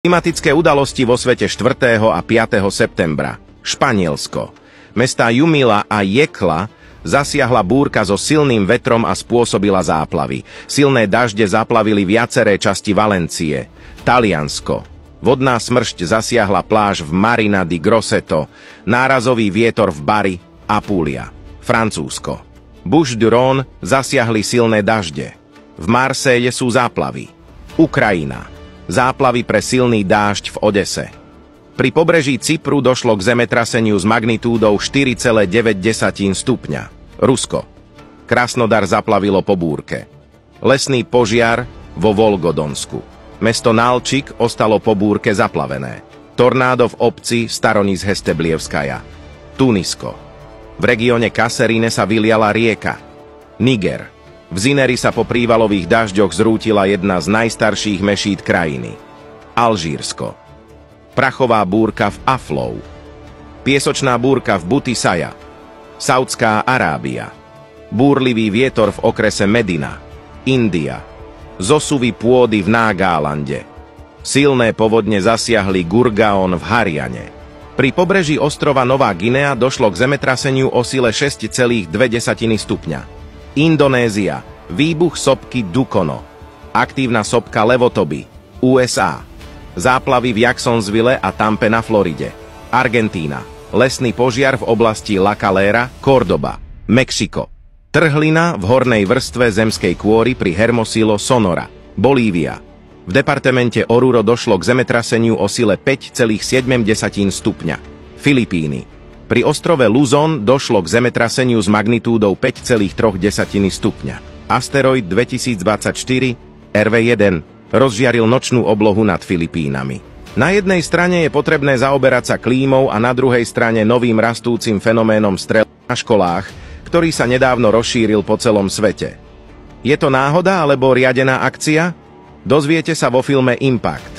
Klimatické udalosti vo svete 4. a 5. septembra. Španielsko. Mestá Jumila a Jekla zasiahla búrka so silným vetrom a spôsobila záplavy. Silné dažde zaplavili viaceré časti Valencie. Taliansko. Vodná smršť zasiahla pláž v Marina di Grosseto. Nárazový vietor v Bari, Apulia. Francúzsko. Bouches du Rhône zasiahli silné dažde. V Marseille sú záplavy. Ukrajina. Záplavy pre silný dážď v Odese. Pri pobreží Cypru došlo k zemetraseniu s magnitúdou 4,9 stupňa. Rusko. Krasnodar zaplavilo po búrke. Lesný požiar vo Volgodonsku. Mesto Nalčik ostalo po búrke zaplavené. Tornádo v obci Staronic Hesteblievskaja. Tunisko. V regióne Kaserine sa vyliala rieka. Niger. V Zineri sa po prívalových dažďoch zrútila jedna z najstarších mešít krajiny. Alžírsko. Prachová búrka v Aflou. Piesočná búrka v Butisaya. Saudská Arábia. Búrlivý vietor v okrese Medina. India. Zosuvy pôdy v Nágálande. Silné povodne zasiahli Gurgaon v Hariane. Pri pobreží ostrova Nová Guinea došlo k zemetraseniu o sile 6,2 stupňa. Indonézia. Výbuch sopky Dukono. Aktívna sopka Levotoby. USA. Záplavy v Jacksonville a Tampe na Floride. Argentína. Lesný požiar v oblasti La Calera, Córdoba. Mexiko. Trhlina v hornej vrstve zemskej kôry pri Hermosillo, Sonora. Bolívia. V departemente Oruro došlo k zemetraseniu o sile 5,7 stupňa. Filipíny. Pri ostrove Luzon došlo k zemetraseniu s magnitúdou 5,3 stupňa. Asteroid 2024 RV1 rozžiaril nočnú oblohu nad Filipínami. Na jednej strane je potrebné zaoberať sa klímou a na druhej strane novým rastúcim fenoménom strel na školách, ktorý sa nedávno rozšíril po celom svete. Je to náhoda alebo riadená akcia? Dozviete sa vo filme Impact.